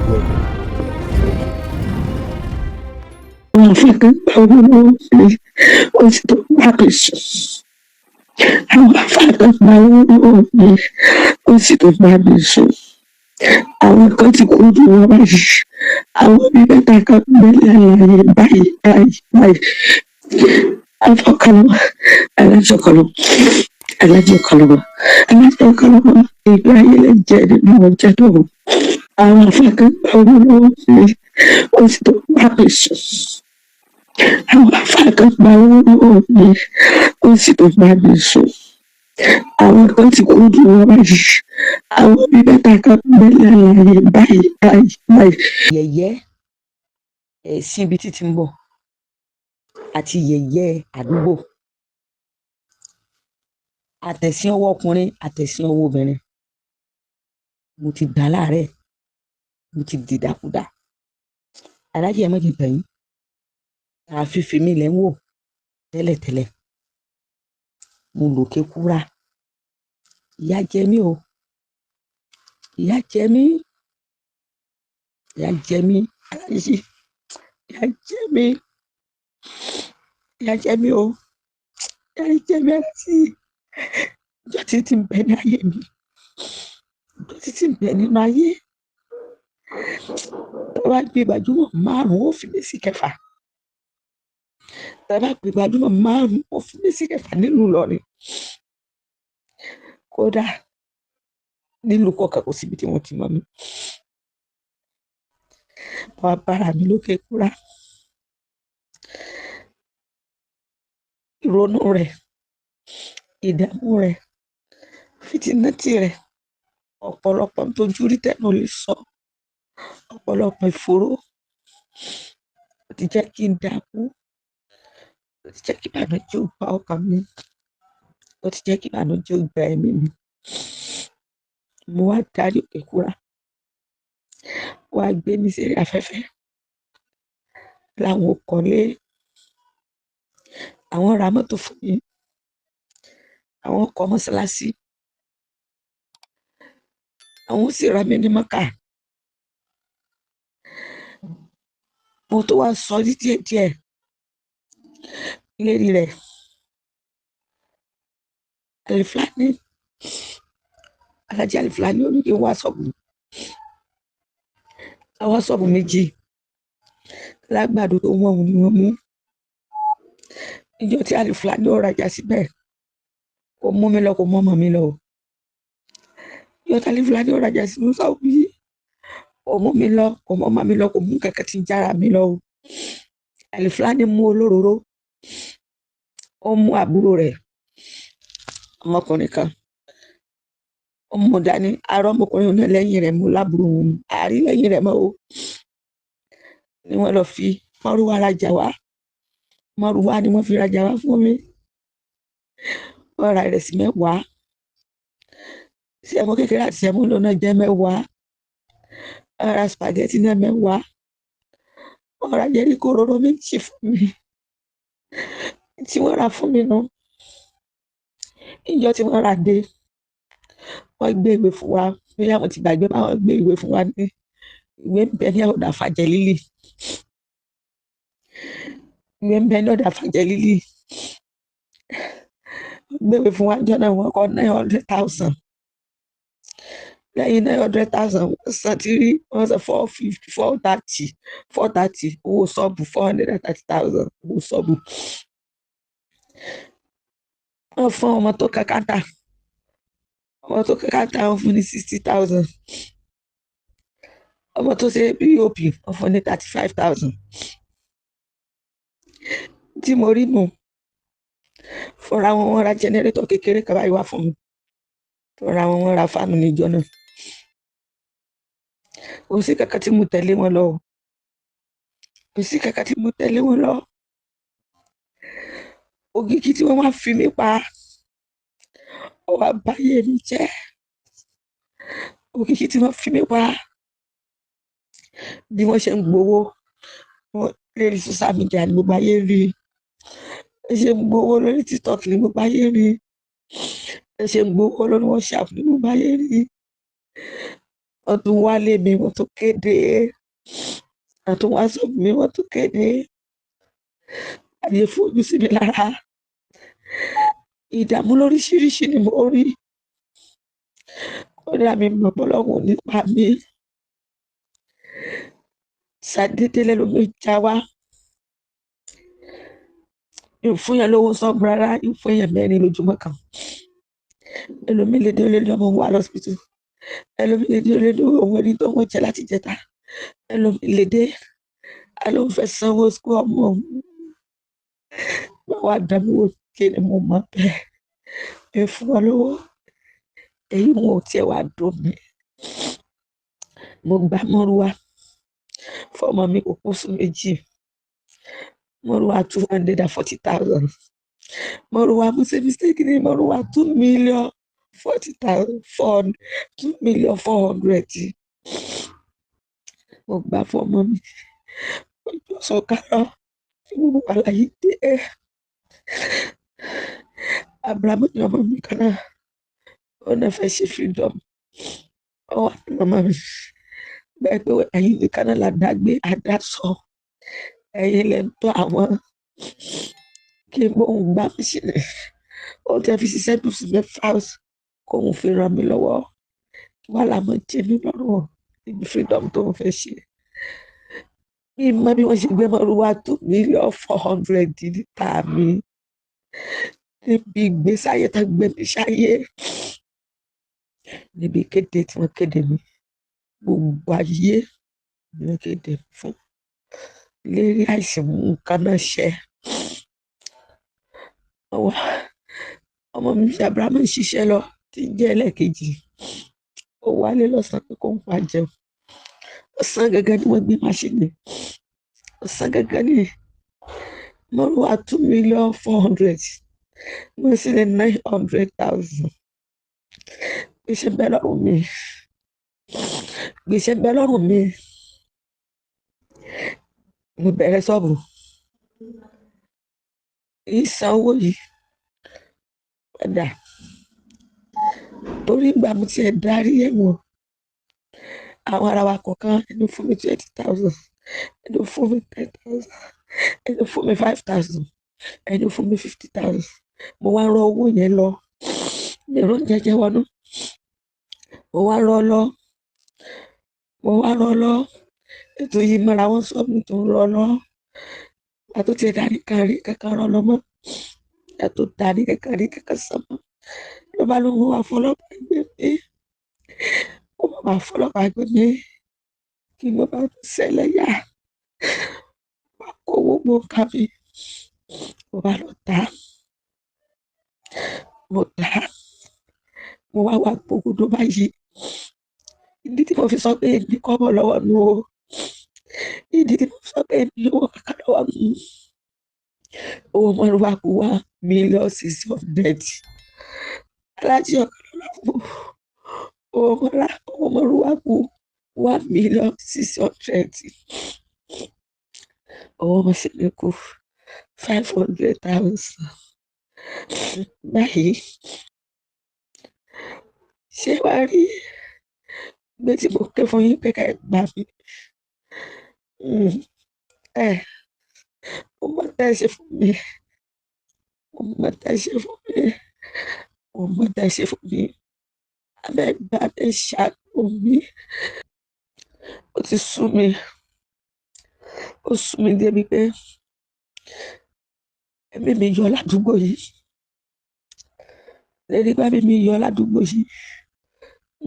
Welcome. Àwọn afẹ́kẹ́ owó lọ́wọ́ mi ó sì tó bá mi sùn. Àwọn afẹ́kẹ́ owó lọ́wọ́ mi ó sì tó bá mi sùn. Àwọn kan ti kú ju wọn báyìí. Àwọn bí mẹ́ta kan gbélé àlàyé báyìí. Afọkànlọ́wọ́, alájọkọ̀lọ́wọ́, alájọkọ̀lọ́wọ́, ìgbé ayé lè jẹ́ nínú ọjọ́ náà. Àwọn afẹ́kẹ́ owó lọ́wọ́ mi ó sì tó bá mi sùn. Àwọn afẹ́kẹ́ owó lọ́wọ́ mi ó sì tó bá mi sùn. Àwọn kan ti kú ju wọn báyìí. Àwọn bí mẹ́ta kan gbélé àlàyé báyìí. Yẹ̀yẹ́ ẹ̀sìn ibi títí ń bọ̀ àti yẹ̀yẹ́ àdúgbò, àtẹ̀sín ọwọ́ ọkùnrin, àtẹ̀sín ọwọ́ obìnrin. Mo ti gbà láàárẹ̀, mo ti dìdàkudà. Aláàjì ẹ má jẹ́ tàn yín, àfìfì mi lẹ̀ ń wò tẹ́lẹ̀tẹ́lẹ̀. Mo lòkè kúrà. Ìyà jẹ mí o, ìyà jẹ mí, ìyà jẹ mí, aláàjì, ìyà jẹ mí, ìyà jẹ mí o, ìyà jẹ mí àti ọjọ́ tí ń bẹ ní ayé mi, ọjọ́ tí ń bẹ nínú ayé. Tó bá gbé gbajúmọ̀ 5 ó fi mí sí kẹfà. Tó bá gbé gbajúmọ̀ 5 ó fi mí sí kẹfà nílùú Ìlọrin. Kódà nílùú kọ̀ọ̀kan kò síbi tí wọ́n ti mọ̀ mí. Wá bára mi lókè kúrà. Ìrònú rẹ̀, ìdààmú rẹ̀, fìtínátì rẹ̀, ọ̀pọ̀lọpọ̀ ń tójú rí tẹ́nu lè sọ, ọ̀pọ̀lọpọ̀ ìfòòró. Ó ti jẹ́ kí n dààmú, ó ti jẹ́ kí ìbànújẹ́ ó gba ọkàn mi, ó ti jẹ́ kí ìbànújẹ́ ó gba ẹ̀mí mi. Mo wá darí òkè kúrà, wá gbé mi sí orí afẹ́fẹ́. Láwọn ò kọ́lé, àwọn ra mọ́tò fún mi, àwọn kọ́ mọ́sálásí, àwọn sì ra mí ní Mọ́kà. Mo tó wá sọ ní díẹ̀díẹ̀ lérí rẹ̀. Alifulani, Aláàjì Alifulani ó ní kí n wá ṣọ́ọ̀bù. Àwọn ṣọ́ọ̀bù méjì lágbàdo tó wọ́n ni wọ́n mú. Ìjọ tí Alifulani ó rajà síbẹ̀, kò mú mi lọ, kò mú ọmọ mi lọ. Ìjọ tí Alifulani ó rajà sínú ṣọ́ọ̀bù yìí, kò mú mi lọ, kò mú ọmọ mi lọ, kò mú kankan tí ń jára mi lọ. Alifulani mú olóróró, ó mú àbúrò rẹ̀ ọmọkùnrin kan, ó mú dání. Ará ọmọkùnrin náà lẹ́yìn rẹ̀ mú lábúrò wọn, àárí lẹ́yìn rẹ̀ mọ́ o. Ni wọ́n lọ fi mọ́rúwá rajà wá. Mọ́rúwá ni wọ́n fi rajà wá fún mi. Wọ́n ra ìrẹsì 10, sẹ̀mó kékeré àti sẹ̀mó lónà jẹ́ 10. Wọ́n ra spaghetti náà 10. Wọ́n ra jẹ́ríkò òróró 2 fún mi. Tí wọ́n ra fún mi náà. Ìjọ tí wọ́n ra dé, wọ́n gbé ìwé fún wa. Bí àwọn ti gbàgbé báwọn gbé ìwé fún wa ní ìwé ń bẹ ní ọ̀dà Fàjẹ́lílì. Ìwé ń bẹ ní ọ̀dà Fàjẹ́lílì. Wọ́n gbé ìwé fún wa jọ náà, wọ́n kọ 900,000. Lẹ́yìn 900,000 wọ́n san tí rí, wọ́n san 450, 430 owó ṣọ́ọ̀bù, 430,000 owó ṣọ́ọ̀bù. Wọ́n fún ọmọ tó kàkàtà. Ọmọ tó kàkàtà wọ́n fún ní 60,000. Ọmọ tó ṣe POP wọ́n fún ní 35,000. Tí mo rí nù, fúnra wọn wọ́n ra jẹnẹrétọ̀ kékeré kan báyìí wá fún mi. Fúnra wọn wọ́n ra fáànù níjọ náà. Kò sí kankan tí mo tẹ̀lé wọn lọ. Kò sí kankan tí mo tẹ̀lé wọn lọ. Ògìgì tí wọ́n wá fi mí pa, ó wá báyé mi jẹ́. Ògìgì tí wọ́n fi mí pa, bí wọ́n ṣe ń gbowó lórí social media ní gbogbo ayé rí. Ẹ ṣe ń gbowó lórí TikTok ní gbogbo ayé rí. Ẹ ṣe ń gbowó lórí WhatsApp ní gbogbo ayé rí. wọ́n tún wálé mi, wọ́n tún kéde, wọ́n tún wá sọ́ọ̀bù mi, wọ́n tún kéde. Ayé fojú sí mi lára. Ìdààmú lóríṣiríṣi ni mo rí. Kódà mi mọ̀ pé Ọlọ́run ò ní pa mí. Ṣàdédé lẹ́lòmíì já wá. Mi ò fún yàn lówó sọ́ọ̀bù rárá, mi ò fún yàn mẹ́rin lójúmọ́ kan. Ẹlòmíì lè dé ó lè ní ọmọ òun wà lọ́sibítù. Ẹlòmíì lè dé ó lè ní òun ẹni tó wọ́n jẹ láti jẹta. Ẹlòmíì lè dé á lóun fẹ́ sanwó skul ọmọ òun. Wọ́n wá dá mi wò kí ni mo mọ̀ bẹ́ẹ̀. Mi ò fún wọn lówó. Èyí wọn ò tiẹ̀ wá dùn mí. Mo gba mọ́rúwá fọ́mọ mi kò pósù méjì. Mọ́rúwá 240,000. Mọ́rúwá mo ṣe mistake ní mọ́rúwá 2,040,000 2,400,000. Mo gbà fọ́mọ mi. Ojú ọ̀sán kárọ̀ tí mo wà láyé dé. Abrahamu ni ọmọ mi kan náà. Ó náà fẹ́ ṣe freedom. Ó wà ní màmá mi. Bẹ́ẹ̀ pé ẹ̀yin nìkan náà la dágbé àdásọ. Ẹ̀yin lẹ ń tọ́ àwọn kí n bóun gbá mi sílẹ̀. Ó tẹ́ fi ṣiṣẹ́ dùn sí mẹ́fà kóun fi ràn mí lọ́wọ́. Wà lámọ̀ jẹ́ mi lọ́rùn níbi freedom tó ń fẹ́ ṣe. Mi mọ bí wọ́n ṣe gbé mọ́rúwá 2,400,000 níta mi. Níbi ìgbésáyé tó gbé mi sáyé. Níbi kéde tí wọ́n kéde mi. Gbogbo ayé ni wọ́n kéde fún. Lérí àìsàn nǹkan náà ṣẹ. Ọmọ mi Abrahamu ń ṣiṣẹ́ lọ tí ń jẹ́ ẹlẹ́ẹ̀kejì. Ó wálé lọ́sàn-án pé kó ń pa jẹun. Ọ̀sán gangan ni wọ́n gbé máṣíìnì. Ọ̀sán gangan ni mọ́rúwá 2,400,000. Mo sì ní 900,000. Gbèsè bẹ́ẹ̀ lọ́rùn mi. Gbèsè bẹ́ẹ̀ lọ́rùn mi. Mo bẹ̀rẹ̀ ṣọ́ọ̀bù. Ìsan owó yìí padà. Torí ìgbà mo ti ẹ̀ darí ẹ̀wọ̀n. Àwọn ará wa kọ̀ọ̀kan ẹni fún mi 20,000, ẹni fún mi 10,000, ẹni fún mi 5,000, ẹni fún mi 50,000. Mo wá rọ owó yẹn lọ. Mi ò jẹjẹ wọnú. Mo wá rọ lọ. Ètò yìí mọ́ra wọn sọ mi tó ń rọ lọ. Àtó ti darí kankan rọ lọ mọ́. Àtó darí kankan sọ mọ́. Ló bá lóun wá fọlọ́pàá gbé mi. Ó máa fọlọ́pàá gbé mi. Kí mo bá ṣẹlẹ̀ yá. Wá kó gbogbo nǹkan mi. Mo bá lọ tà. Mo tà. Mo wá gbogbo tó bá yí. Ìdí tí mo fi sọ pé èmi kọ́ bọ̀ lọ́wọ́ nù o. Ìdí tí mo fi sọ pé èmi owó kankan lọ́wọ́ nù. Owó mọ́rúwá kù 1,600,000. Alájí ọ̀kan lọ́la fún. Owó mọ́rúwá kù 1,600,000. Owó mọ́ṣíìnì kù 500,000. Báyìí ṣé wàá rí gbé tí mo ké fún yín pé ká ẹ gbà mí. Mo mọ̀ tẹ́ ẹ ṣe fún mi. Mo mọ̀ tẹ́ ẹ ṣe fún mi. Mo mọ̀ tẹ́ ẹ ṣe fún mi. Abẹ́ gbà mí ṣàánú mi. Ó ti sú mi. Ó sú mi débi pé ẹ̀mí mi yọ ládùúgbò yìí. Lẹ́ni bá mi yọ ládùúgbò yìí.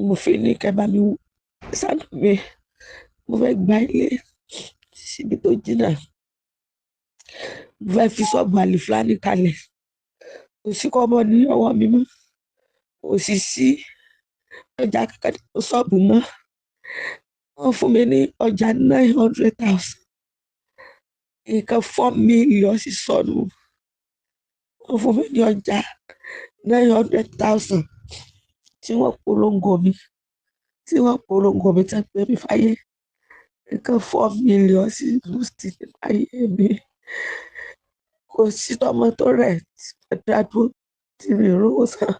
Mo fi ní kẹ́ bá mi ṣàánú mi. Mo fẹ́ gba ilé síbi tó jìnnà. Mo fẹ́ fi ṣọ́ọ̀bù àlìfúlání kalẹ̀. Kò sí kọ́bọ̀ ní ọwọ́ mi mọ́. Kò sì sí ọjà kankan nínú ṣọ́ọ̀bù mọ́. Wọ́n fún mi ní ọjà 900,000. Nǹkan 4 million sì sọnù. Wọ́n fún mi ní ọjà 900,000 tí wọ́n polongo mi. Tí wọ́n pé mi fáyé. Nǹkan 4 million sì lùsì nínú ayé mi. Kò sí tọmọ tó rẹ̀ tí mo dá dúró tí mi rówó san.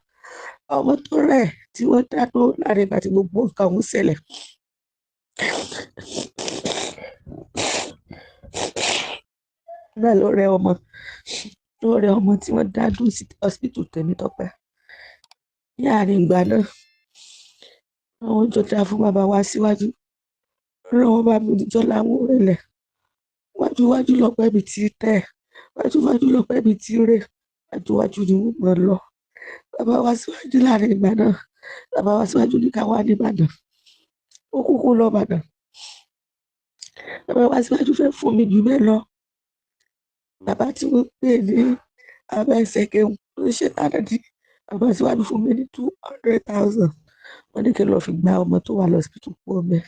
ọmọ tó rẹ̀ tí wọ́n dá dúró láàrin ìgbà tí gbogbo nǹkan ọ̀hún ṣẹlẹ̀. Náà ló rẹ ọmọ tí wọ́n dá dúró sí hospital Tèmítọ́pẹ́. Ní àárín ìgbà náà, àwọn jọ dá fún bàbá wa síwájú. Ọlọ́run bá mi níjọ́ láwọn òrèlẹ̀. Wájúwájú lọ̀pẹ́ mi ti tẹ̀. Wájúwájú lọ̀pẹ́ mi ti rè. Wájúwájú ni wọ́n mọ̀ lọ. Bàbá wa síwájú láàrin ìgbà náà. Bàbá wa síwájú ní ká wá ní Ìbàdàn. Ó kúkú lọ Ìbàdàn. Bàbá wa síwájú fẹ́ fún mi jù bẹ́ẹ̀ lọ. Bàbá tí wọ́n pè ní Abẹ́sẹ̀kẹ́ ló ṣe tànàdí. Bàbá síwájú fún mi ní 200,000. Wọ́n ní kí n lọ fi gba ọmọ tó wà lọ́sibítù pọ̀ mẹ́.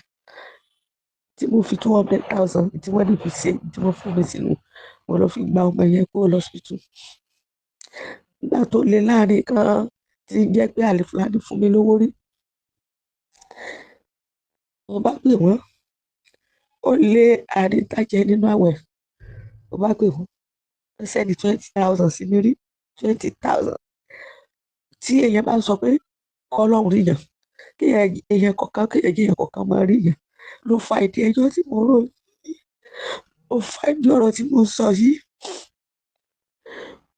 Tí mo fi 200,000 tí wọ́n ní fi ṣe tí wọ́n fún mi sínú, mo lọ fi gba ọmọ yẹn kúrò lọ́sibítù. Nígbà tó lé láàrin kan tí jẹ́ pé Àlìfúlàní fún mi lówó rí. Mo bá pè wọ́n. Ó lé àríntàjẹ nínú àwẹ̀. Mo bá pè wọ́n. Wọ́n sẹ́ni 20,000 sí mi rí. 20,000. Tí èèyàn bá sọ pé Ọlọ́run ríyàn, kí èèyàn kọ̀ọ̀kan máa ríyàn, ló fa ìdí ẹjọ́ tí mo rò yìí. Ó fa ìdí ọ̀rọ̀ tí mo sọ yìí.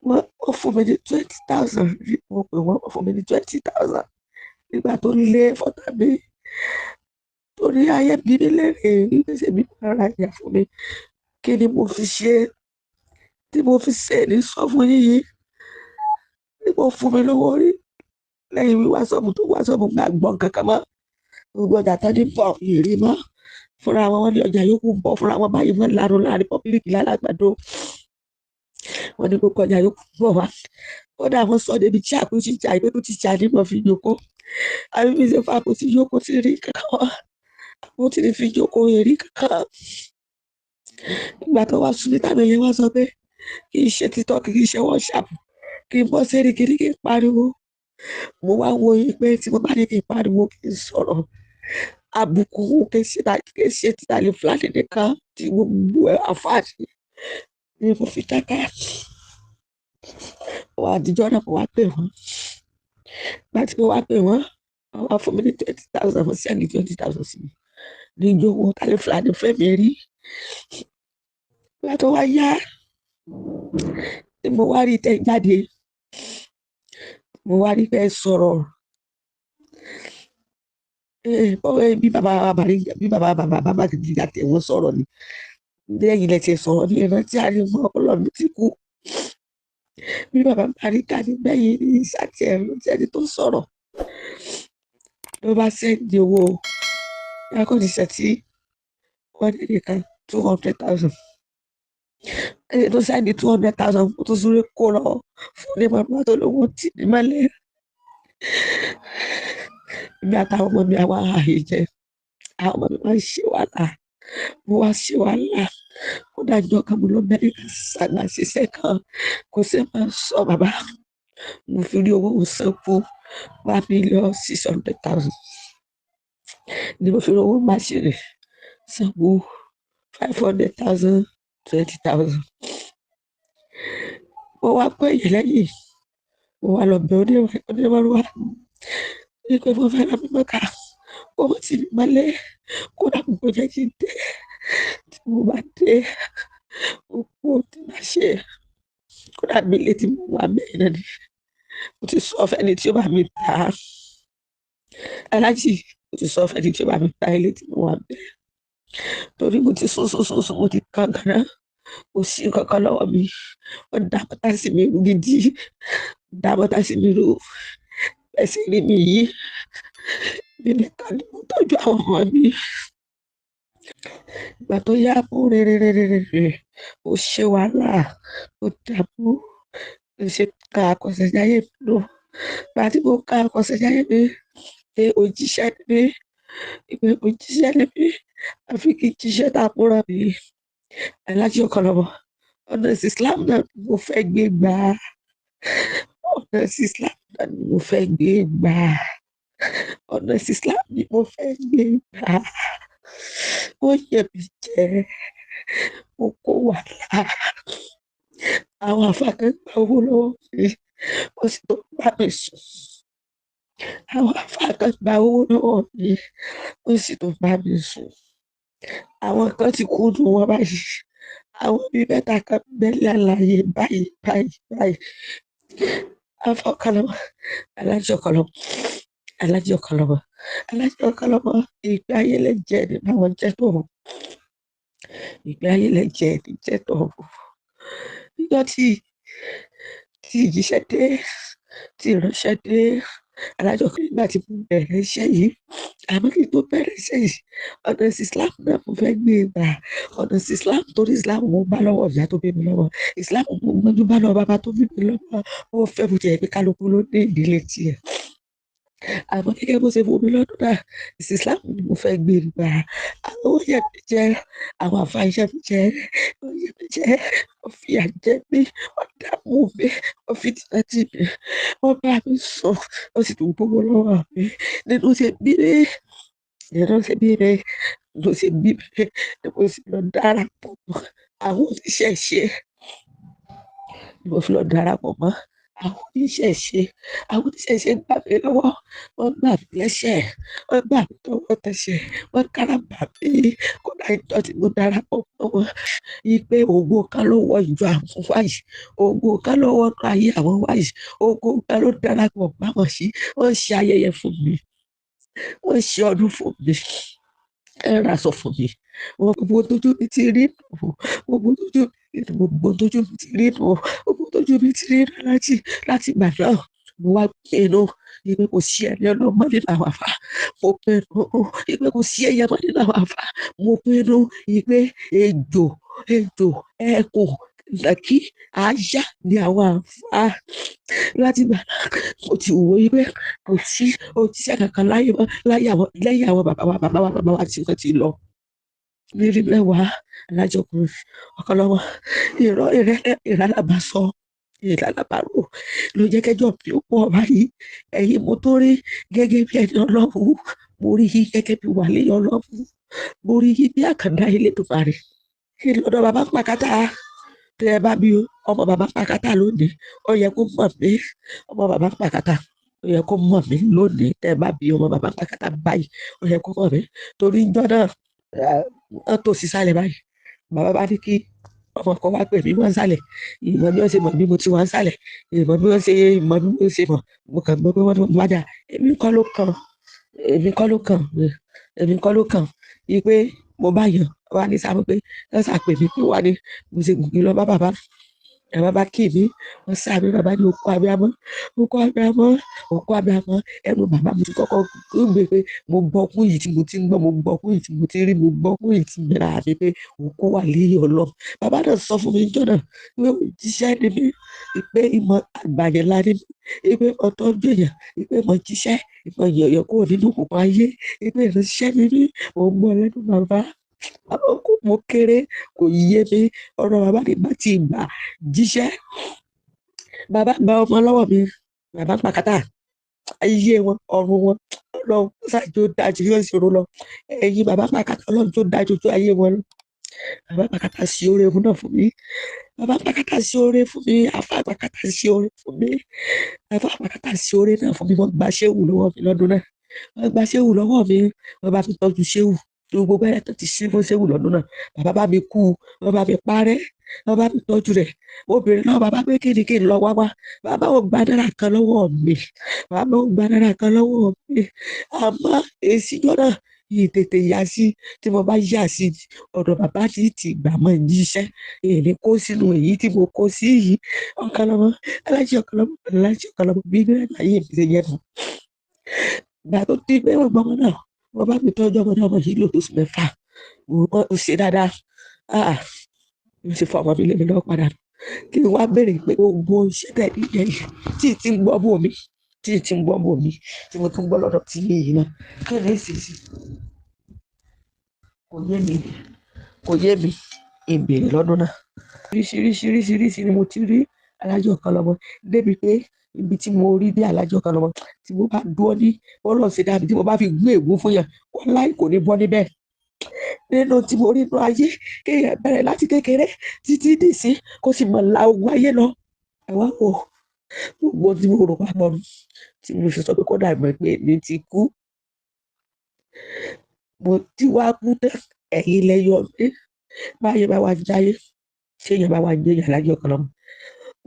Wọ́n fún mi ní 20,000 rí. Mo pè wọ́n fún mi ní 20,000. Nígbà tó lé fọ́tà mi, torí ayé bí mi lérè ìgbésẹ̀ mi máa ra ìyà fún mi. Kí ni mo fi ṣe tí mo fi ṣe ní sọ fún yín? Tí mo fún mi lówó rí lẹ́yìn wíwá sọ́ọ̀bù tó wá sọ́ọ̀bù gbà gbọ́n kankan mọ́. Gbogbo ọjà tó ní bọ̀ ìrì mọ́. Fúnra wọn ní ọjà yòókù bọ̀ fúnra wọn báyìí wọ́n lárun láàrin pọ́bílíkì lálágbàdo. Wọ́n ní gbogbo ọjà yòókù bọ̀ wá. Kódà wọ́n sọ débi tí àpò ti jà ìpé tó ti jà ní mo fi yòókù. Àbí mi ṣe fún àpò tí yòókù ti rí kankan. Àpò tí ní fi yòókù rí kankan. Ìgbà tó wá sùn ní tàbí ẹyẹ wá sọ pé kì í ṣe TikTok, kì í ṣe WhatsApp, kì í bọ́ sẹ́rí kì í pariwo. Mo wá wo pé tí mo bá ní kí n pariwo kì í sọ̀rọ̀. Àbùkù kì í ṣe ti Àlìfúlàní nìkan tí gbogbo àfáàní ni mo fi dákẹ́. Wà á dijọ́ náà mo wá pè wọ́n. Ìgbà tí mo wá pè wọ́n, wọ́n wá fún mi ní 20,000. Mo sẹ́ni 20,000 sí mi. Ní ìjọ owó Àlìfúlàní fẹ́ mi rí. Ìgbà tó wá yá, tí mo wá rí tẹ́ jáde, mo wá rí pé sọ̀rọ̀. Bí bàbá Gíga tẹ̀ wọ́n sọ̀rọ̀ ni. Lẹ́yìn ilẹ̀ tí ẹ sọ̀rọ̀ ní ẹ̀rọ tí a rí mọ́ ọlọ́run mi ti kú. Bí bàbá Bàrígà ní gbẹ̀yìn ní ìsàtì ẹ̀rọ tí ẹni tó sọ̀rọ̀ ló bá sẹ́ndì owó akọ́nìṣẹ́ tí wọ́n ní nìkan 200,000. Ẹni tó sẹ́ndì 200,000 tó súré kó lọ fún ní màmá tó lówó tì ní mọ́lẹ̀. Èmi àtàwọn ọmọ mi àwa ààyè jẹ. Àwọn ọmọ mi máa ń ṣe wàhálà. Mo wá ṣe wàhálà. Ó dájọ́ kan mo lọ mẹ́rin ṣàgbà ṣiṣẹ́ kan. Kò sí máa sọ bàbá. Mo fi rí owó san fún 1,600,000. Ni mo fi rí owó máṣíìnì san fún 500,000, 20,000. Mo wá pé èyí lẹ́yìn. Mo wá lọ bẹ̀ onímọ̀rúwá. Ní pé mo fẹ́ ra mi mọ́ka. Owó tí mi mọ́lẹ̀ kó dàbí kó jẹ́ kí n dé. Tí mo bá dé, gbogbo tí màá ṣe kó dàbí ilé tí mo wà bẹ́ẹ̀ náà ni. Mo ti sọ fẹ́ni tí ó bá mi ta. Aláàjì, mo ti sọ fẹ́ni tí ó bá mi ta ilé tí mo wà bẹ́ẹ̀. Torí mo ti sún, mo ti kan gànà. Kò sí kankan lọ́wọ́ mi. Wọ́n dá bọ́tà sí mi rú gidi. Dá bọ́tà sí mi rú. Ẹ̀sìn rí mi yìí. Mi nìkan ni mo tọ́jú àwọn ọmọ mi. Ìgbà tó yá mú rere, ó ṣe wàhálà, ó dààmú. Mo ṣe ka àkọsẹ̀jáyé mi lò. Ìgbà tí mo ka àkọsẹ̀jáyé mi, pé òjíṣẹ́ ni mí, àfi kí n jíṣẹ́ tá a múra mi. Aláàjì Ọ̀kanlọ́mọ, ọ̀nà Islam náà ni mo fẹ́ gbé gbà. Ọ̀nà Islam náà ni mo fẹ́ gbé gbà. Ọ̀nà Islam ni mo fẹ́ gbé gbà. Ó yẹ mi jẹ, mo kó wàhálà. Àwọn àfáà kan gba owó lọ́wọ́ mi, wọ́n sì tó bá mi sùn. àwọn àfáà kan gba owó lọ́wọ́ mi wọ́n sì tún bá mi sùn. Àwọn kan ti kú nínú wọn báyìí, àwọn bíi mẹ́ta kan ń bẹ láàyè báyìí. Àfáà Ọ̀kànlọ́mọ, Alhaji Ọ̀kànlọ́mọ, Alhaji Ọ̀kànlọ́mọ, Alhaji Ọ̀kànlọ́mọ, ìgbé ayé lẹ jẹ ní báwọn jẹ́ tó mọ̀. Ìgbé ayé lẹ jẹ ní jẹ́ tó mọ̀. Níjọ́ tí ìjíṣẹ́ dé, tí ìránṣẹ́ dé, Alhaji Ọ̀kànlọ́mọ nígbà tí mo bẹ̀rẹ̀ iṣẹ́ yìí, àmọ́ kí n tó bẹ̀rẹ̀ iṣẹ́ yìí, ọ̀nà Islam náà mo fẹ́ gbé gbà. Ọ̀nà Islam torí Islam mo bá lọ́wọ́ ìyá tó bí mi lọ́mọ. Islam mo gbọ́njú bá lọ́wọ́ bàbá tó bí mi lọ́mọ. Ó fẹ́ bó tiẹ̀ pé kálukú ló ní ìdílé tiẹ̀. Àmọ́ gẹ́gẹ́ bó ṣe fún mi lọ́dún náà, Islam ni mo fẹ́ gbé gbà. Àwọn oyè mi jẹ́, àwọn àfáà iṣẹ́ mi jẹ́, oyè mi jẹ́, wọ́n fìyà jẹ mí, wọ́n dààmú mi, wọ́n fìtínà tì mí, wọ́n bá mi sùn, wọ́n sì tún gbowó lọ́wọ́ mi. Nínú ṣe bí mi, nínú ṣe bí mi, nínú ṣe bí mi, ni mo sì lọ darapọ̀ mọ́ àwọn oníṣẹ̀ṣe. Ni mo fi lọ darapọ̀ mọ́ àwọn oníṣẹ̀ṣe. Àwọn oníṣẹ̀ṣe gbà mí lọ́wọ́, wọ́n gbà mí lẹ́sẹ̀, wọ́n gbà mí tọwọ́ tẹsẹ̀, wọ́n káràbà mí. Kódà ìjọ tí mo darapọ̀ mọ́ wọn, ipe ògo kan ló wọ ìjọ àwọn wáyìí, ògo kan ló wọ ayé àwọn wáyìí, ògo kan ló darapọ̀ mọ́ wọn sí. Wọ́n ṣe ayẹyẹ fún mi, wọ́n ṣe ọdún fún mi, ẹ ra aṣọ fún mi. Gbogbo tójú mi ti rí nù, gbogbo tójú mi ti rí nù, gbogbo tójú mi ti rí nù láti ìgbà náà. Mo wá pinnu ìpè kò sí ẹni ọlọ́mọ nínú àwọn àfáà. Mo pinnu ìpè kò sí ẹyẹ mọ́ nínú àwọn àfáà. Mo pinnu ìpè ejò, ẹkùn, ìnàkí, àáyá ni àwọn àfáà. Láti ìgbà náà mo ti wò ìpè kò sí òjíṣẹ́ kankan lẹ́yìn àwọn bàbá wa tí wọ́n ti lọ. Nírí mẹ́wàá Alhaji Ọ̀kànlọ́mọ, ìràlábàsọ, ìràlábàrò ló jẹ́ kẹ́jọ́ mi ó pọ̀ báyìí. Ẹ̀yin mo tó rí gẹ́gẹ́ bí ẹni Ọlọ́run, mo rí yín gẹ́gẹ́ bí wàlí Ọlọ́run, mo rí yín bí àkàndá Elédùmarè. Kí lọ́dọ̀ bàbá Pàkátà, tẹ́ ẹ bá bí ọmọ bàbá Pàkátà lónìí, ó yẹ kó mọ̀ mí. Ọmọ bàbá Pàkátà ó yẹ kó mọ̀ mí lónìí. Tẹ́ ẹ bá bí ọmọ bàbá Pàkátà báyìí, ó yẹ kó mọ̀ mí. Torí ìjọ náà wọ́n tó sí sálẹ̀ báyìí. Bàbá bá ní kí ọmọ kan wá pè mí wọ́n sálẹ̀. Ìmọ̀ bí wọ́n ṣe mọ̀ bí mo ti wá sálẹ̀. Ìmọ̀ bí wọ́n ṣe mọ̀. Mo kàn gbọ́ pé wọ́n wá dà. Èmi kọ́ ló kàn. Ìpè mo bá yàn wá ní sáà pé wọ́n sàpè mí pé wá ní mo ṣe gùn lọ bá bàbá. Bàbá kì mí, wọ́n sá mi, bàbá ní okó abiyamọ. Ẹnu bàbá mi ti kọ́kọ́ gbé pé mo gbọ́ kún yìí tí mo ti ń gbọ́, mo gbọ́ kún yìí tí mo ti rí, mo gbọ́ kún yìí tí mi rà mí pé òkú wà léyìn Ọlọ́run. Bàbá náà sọ fún mi níjọ́ náà pé òjíṣẹ́ ni mí, ìpè ìmọ̀ àgbàyẹ̀lá ni mí, ìpè ọ̀tọ́jú èèyàn, ìpè ìmọ̀ jíṣẹ́, ìmọ̀ yẹ̀yẹ̀ kúrò nínú òkùnkùn ayé, ìpè ìránṣẹ́ ni mí, mo ń gbọ́ lẹ́nu bàbá. Àkókò mo kéré kò yé mi, ọ̀rọ̀ bàbá ní bá ti gbà jíṣẹ́. Bàbá gba ọmọ lọ́wọ́ mi, bàbá Pàkátà, ayé wọn, ọ̀run wọn, Ọlọ́run ṣáàjú dájú yóò ṣòro lọ. Ẹ̀yin bàbá Pàkátà, Ọlọ́run tó dájú tó ayé wọn lọ. Bàbá Pàkátà sí oore fún náà fún mi. Bàbá Pàkátà sí oore fún mi. Àfáà Pàkátà sí oore fún mi. Àfáà Pàkátà sí oore náà fún mi. Wọ́n gba ṣéwù lọ́wọ́ mi lọ́dún náà. Wọ́n gba ṣéwù lọ́wọ́ mi. Wọ́n bá fi tọ́jú ṣéwù. Gbogbo ẹ̀rẹ́ tó ti ṣe fún ṣéwù lọ́dún náà. Bàbá bá mi kú, wọ́n bá mi parẹ́, wọ́n bá mi tọ́jú rẹ̀. Obìnrin náà bàbá pé kí n lọ wá. Bàbá ò gba náírà kan lọ́wọ́ mi. Àmọ́ èsì jọ́nà yìí tètè yá sí. Tí mo bá yá sí ọ̀dọ̀ bàbá ti gbà mọ́ jíṣẹ́. Èmi kó sínú èyí tí mo kó sí yìí. Ọ̀kànlọ́mọ, Alhaji Ọ̀kànlọ́mọ bí bẹ́ẹ̀ láyé mi ṣe yẹ fún. Ìgbà tó ti pé wọ́n gbọ́mọ náà, wọ́n bá mi tọ́jú ọmọ yìí lò tó sùn mẹ́fà. Mo ṣe dáadáa. Mo ṣe fọ ọmọ mi lé mi lọ́wọ́ padà. Kí n wá béèrè pé gbogbo iṣẹ́ tẹ̀ níyẹn yìí tí ti ń gbọ́ bò mí, tí mo tún gbọ́ lọ́dọ̀ tí yìí náà. Kí ni èsì sí? Kò yé mi. Ìbéèrè lọ́dún náà. Oríṣiríṣi ni mo ti rí Alhaji Ọ̀kànlọ́mọ. Débi pé ibi tí mo rí bí Alhaji Ọ̀kànlọ́mọ, tí mo bá dúró ní bọ́lọ̀ ṣe dábì, tí mo bá fi gbé ègún fún yàn, wọ́n láì kò ní bọ́ níbẹ̀. Nínú tí mo rí inú ayé, kéèyàn bẹ̀rẹ̀ láti kékeré títí dì sí kó sì mọ̀ la ogun ayé lọ. Ẹ̀wá wò gbogbo tí mo rò papọ̀ nù, tí mo fi sọ pé kó dàgbà pé èmi ti kú. Mo ti wá kú tán, ẹ̀yin lẹ yọ mí. Báyé bá wá jáyé, tí èèyàn bá wá gbé èèyàn láyé ọ̀kan lọ́mọ,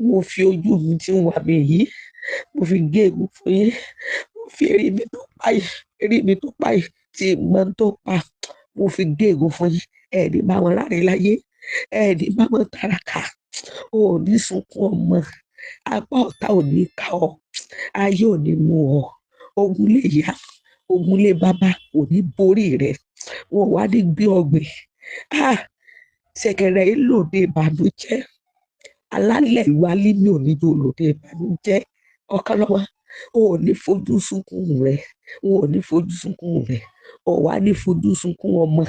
mo fi ojú mi tí ń wà mí yìí, mo fi gé egun fún yín, mo fi eré mi tó pa yìí, eré mi tó pa yìí, tí ìmọ̀ tó pa, mo fi gé egun fún yín. Ẹ̀ẹ́dì bá wọn láre láyé, ẹ̀ẹ́dì bá wọn tàràkà, ò ní sunkún ọmọ, apá ọ̀tá ò ní ká ọ, ayé ò ní mú ọ, ogun lè yá, ogun lè bàbá ò ní borí rẹ, wọn wá ní gbé ọgbìn. Ṣẹ̀kẹ̀rẹ̀ yìí lòde ìbànújẹ́, alálẹ̀ ìwà límì ò ní jó lòde ìbànújẹ́. Ọ̀kan lọ́wọ́, o ò ní fojú sunkún rẹ, o ò ní fojú sunkún rẹ, o wá ní fojú sunkún ọmọ,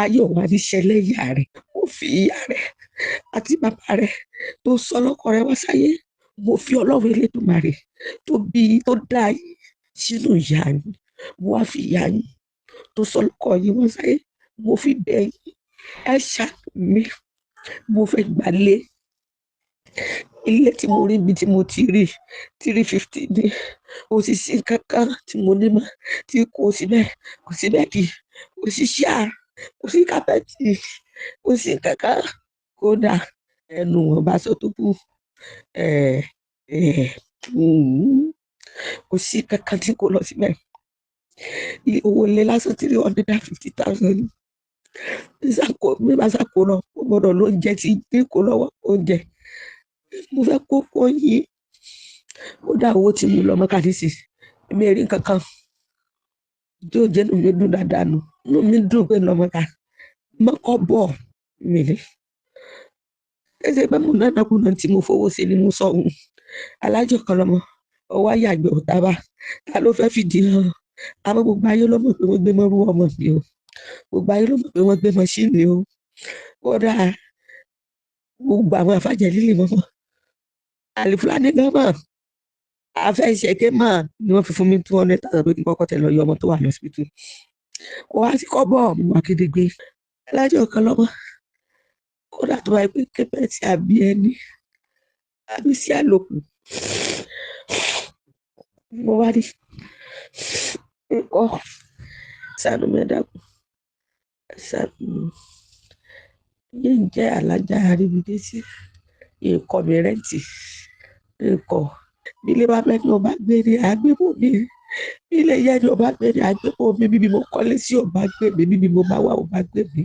ayé ò wá ní ṣẹlẹ́yà rẹ. Mo fi ìyá rẹ àti bàbá rẹ tó sọ lọ́kọ rẹ wá sáyé, mo fi Ọlọ́run Elédùmarè tó bí tó dá yín sínú ìyá yín, mo wá fi ìyá yín tó sọ lọ́kọ yín wá sáyé, mo fi bẹ̀ yín, ẹ ṣàánú mi, mo fẹ́ gbalé. Ilé tí mo rí ibi tí mo ti rí 350 ní, òṣìṣẹ́ kankan tí mo ní mọ́, tí kò síbẹ̀, kò síbẹ̀ kí, kò sí ṣíà, kò sí kápẹ́tì, kò sí kankan, kódà ẹnu wọn bá sọ tó kù, kò sí kankan tí kò lọ síbẹ̀. Owó ilé lásán 350,000. Mi bá sàkó lọ, mo gbọ́dọ̀ lóúnjẹ tí kò lọ́wọ́ oúnjẹ. Mo fẹ́ kó fún yín, ó dá owó tí mo lọ mọ́kàdísì, èmi rí kankan tí ó jẹ́ inú mi dùn dáadáa nù, inú mi dùn pé lọ́mọ́ka mọ́kọ́ bọ̀ mí lé. Ẹsẹ̀ pé mo náà kùnà tí mo fowó sí ni mo sọ ohun. Alájọ kan lọ́mọ, ọwọ́ àyàgbẹ́ ò tábà, ta ló fẹ́ fìdí hàn? Àmọ́ gbogbo ayé ló mọ̀ pé wọ́n gbé mọ́rú ọmọ mi o, gbogbo ayé ló mọ̀ pé wọ́n gbé mọ́ṣíìnì o. Kódà gbogbo àwọn àfàjẹ́ líle mọ́mọ́, àlìfúlání gan mọ̀, àfẹ́ ìṣẹ̀kẹ́ mọ̀ ni wọ́n fi fún mi 200,000 pé kí n kọ́kọ́ tẹ̀ lọ yọ ọmọ tó wà lọ́sibítù. Kò wá sí kọ́bọ̀ mi wá kédegbé. Alájọ kan lọ́mọ, kódà tó bá yẹ pé kẹ́pẹ́tì àbí ẹni, àbí sí àlòkù, mo wá rí ikọ́ ṣàánú mi dákun, ṣàánú yé ń jẹ́ alájà àríbidésí, ikọ̀ mi rẹ́ǹtì, ikọ̀ bí ilé bá bẹ́ẹ̀ ni ọba gbé ní àgbébò mi, bí ilé yẹn ni ọba gbé ní àgbébò mi, bíbí mo kọ́lé sí ọba gbé mi, bíbí mo bá wà ọba gbé mi.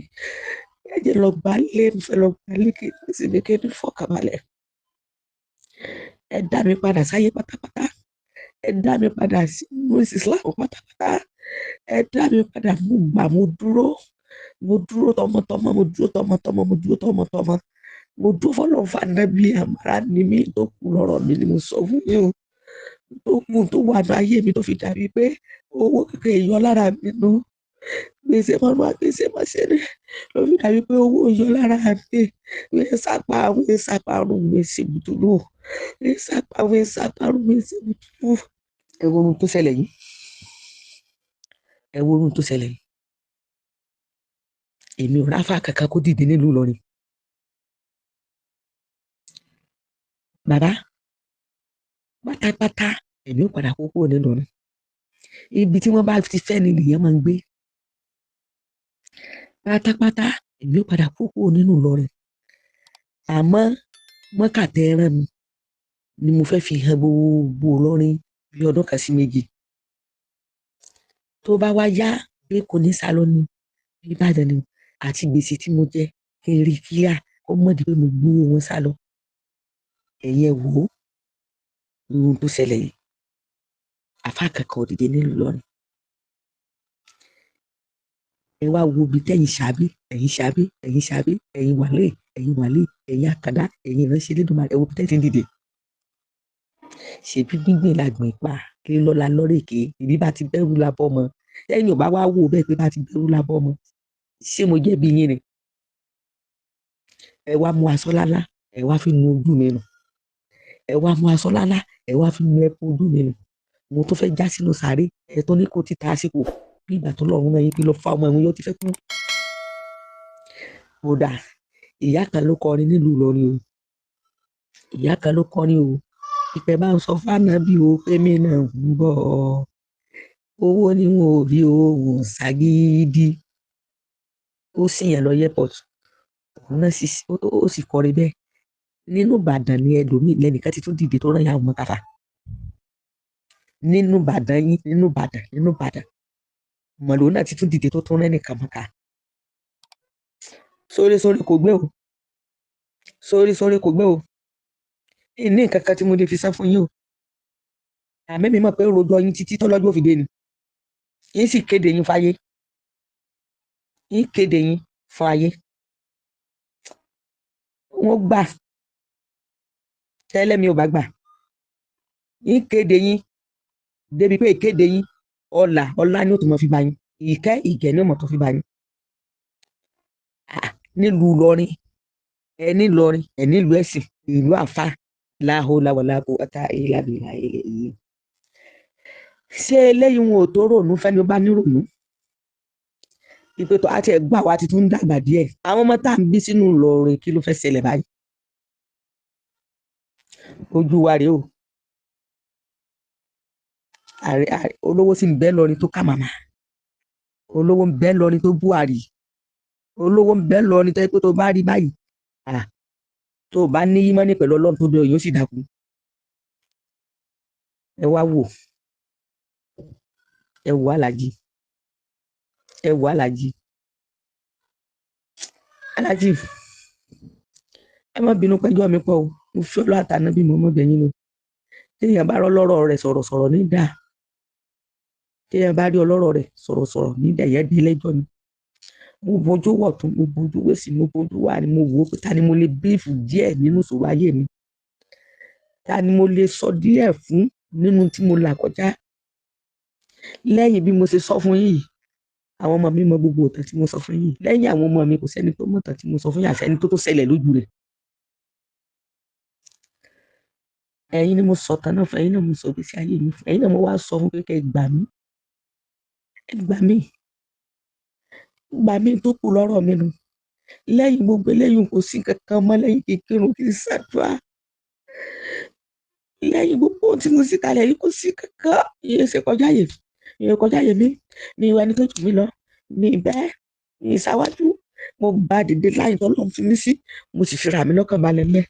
Ẹ̀jẹ̀ lọ gbá lé, mo fẹ́ lọ gbá lé kí n sì ní kí n fọkànbalẹ̀. Ẹ dá mi padà sáyé pátápátá, ẹ dá mi padà sínú Islam pátápátá, ẹ dá mi padà, mo gbà, mo dúró tọmọtọmọ, mo dúró tọmọtọmọ, mo dúró tọmọtọmọ, mo dúró fọlọ́run fànábì, àmàrà ni mí, tó kù lọ́rọ̀ mi ni mo sọ fún yín o, tó kù tó wà ní ayé mi tó fi dàbí pé owó kékeré yọ lára mi nù, gbèsè mọ́nú àgbèsè máa ṣe ní ló fi dàbí pé owó yọ lára mi, wíwé sápá, wíwé sápá rún, wíwé sí bùtùlù, wíwé sápá rún, wíwé sí bùtùlù. Ẹ wo ohun tó ṣẹlẹ̀ yìí, ẹ wo ohun tó ṣẹlẹ̀ yìí. Èmi ò ráfà kankan kó dìde nílùú Ìlọrin. Bàbá pátápátá èmi ò padà kó kúrò nílọrin. Ibi tí wọ́n bá ti fẹ́ ni nìyẹn máa ń gbé. Pátápátá èmi ò padà kó kúrò nínú Ìlọrin. Àmọ́ Mọ́kà tẹ́ ẹ rán mi ni mo fẹ́ fi hàn gbogbo Ìlọrin bí ọdún kan sí méjì. Tó bá wá yá pé kò ní sálọ ní Ìbàdàn ni àti gbèsè tí mo jẹ kí n rí kíá kó mọ̀ di pé mo gbówó wọn sálọ. Ẹ̀yin ẹ wò ó, ohun tó ṣẹlẹ̀ yìí, àfáà kankan ò dìde nílùú Ìlọrin. Ẹ wá wo ibi tẹ́yìn ṣàbí, ẹ̀yin wàlé, ẹ̀yin àkàndá, ẹ̀yin ìránṣẹ́ Elédùmarè, ẹ wo ibi tẹ́yìn dìde. Ṣèbí gbíngbìn la gbìn pa, kí lọ́la lọ́rèké, ìbí bá ti bẹ́rù labọ́ mọ. Lẹ́yìn ò bá wá wò bẹ́ẹ̀ pé bá ti bẹ́rù labọ́ mọ. Ṣé mo jẹ̀bi yín ni? Ẹ wá mú aṣọ lálá, ẹ wá fi nu ojú mi nù. Ẹ wá mú aṣọ lálá, ẹ wá fi nu ẹkún ojú mi nù. Mo tó fẹ́ já sínú sàárè, ẹ tó ní kó ti ta àsìkò bí ìgbà tó lọ́run náà yín pé lọ fa ọmọ ẹ̀hún yóò ti fẹ́ kú. Kódà ìyá kan ló kọrin nílùú Ìlọrin o. Ìyá kan ló kọrin o. ìpẹ́ bá ń sọ fánábì o pé mi náà ń bọ̀ owó ni wọn ò rí òun ṣàgídí ó sì yàn lọ airport òun náà ó sì kọrin bẹ́ẹ̀ nínú Ìbàdàn ni ẹlòmíì lẹ́nìkan ti tún dìde tó rán ìyá ọmọ kàfà nínú Ìbàdàn yín nínú Ìbàdàn mọ̀lú náà ti tún dìde tó tún rán ẹnìkan mọ́ka sórí kò gbé o sórí kò gbé o ní nǹkan kan tí mo lè fi sá fún yín o àmì mi mọ̀ pé rojọ́ yín títí tọ́lọ́jọ́ òfìdé ni yín sì kéde yín fáyé yín kéde yín fún ayé wọ́n gbà tẹ́lẹ̀ mi ò bá gbà yín kéde yín débi pé ìkéde yín ọlá ni ó tún mọ̀ fi bá yín ìkẹ́ ni ó mọ̀ tó fi bá yín nílùú Ìlọrin nílùú ẹ̀sìn ìlú àfà láhóláwàlákò ọ̀tá ìlàbìlà ilẹ̀ yìí ṣé eléyìí wọn ò tó rònú fẹ́ni ó bá nírònú ìpètò àti ẹ̀gbọ́n àwa ti tún dàgbà díẹ̀ àwọn ọmọ tá à ń bí sínú Ìlọrin kí ló fẹ́ ṣẹlẹ̀ báyìí ojú wa rèé o olówó sì ń bẹ lọrin tó kà màmá olówó ń bẹ lọrin tó Buhari olówó ń bẹ lọrin tó yẹ pé tó bá rí báyìí tó bá ní yímọ́nì pẹ̀lú Ọlọ́run tó bẹ òyìn ó sì dákú ẹ wá wò ẹ wò Aláàjì ẹ má bínú pẹ́jọ́ mi pọ̀ o mo fi Ọlọ́run àtàná bí mo mọ̀ bẹ̀yìn lọ téèyàn bá rọ́lọ́rọ̀ rẹ̀ sọ̀rọ̀sọ̀rọ̀ ní dáa téèyàn bá rí ọlọ́rọ̀ rẹ̀ sọ̀rọ̀sọ̀rọ̀ ní dáa yẹn dé lẹ́jọ́ ni mo bojú wọ̀ tún mo bojú wẹ̀sì mo bojú wà ní mo wò ó pé ta ni mo lè bírífù díẹ̀ nínú ìṣòro ayé mi ta ni mo lè sọ díẹ̀ fún nínú tí mo là kọjá lẹ́yìn bí mo ṣe sọ fún yìí àwọn ọmọ mi mọ gbogbo ìtàn tí mo sọ fún yìí lẹ́yìn àwọn ọmọ mi kò sẹ́ni tó mọ̀ ìtàn tí mo sọ fún yìí àfẹ́ni tó ṣẹlẹ̀ lójú rẹ̀ ẹ̀yin ni mo sọ tán náà fún ẹ̀yin náà mo sọ gbèsè ayé mi fún ẹ̀yin náà mo wá sọ fún pé kẹ́ gbà mí tó kù lọ́rọ̀ mi nù lẹ́yìn gbogbo eléyìí kò sí kankan mọ́ lẹ́yìn kékeré kí n ṣàdúrà lẹ́yìn gbogbo tí mo sì kalẹ̀ yìí kò sí kankan ìyẹn ṣe kọjá yè mí mi ìwà ẹni tó jù mí lọ mi bẹ́ẹ̀ mi ìṣáwájú mo bá dìde láyìn tó lọ́n fi mí sí mo sì fira mi lọ́kàn balẹ̀ mẹ́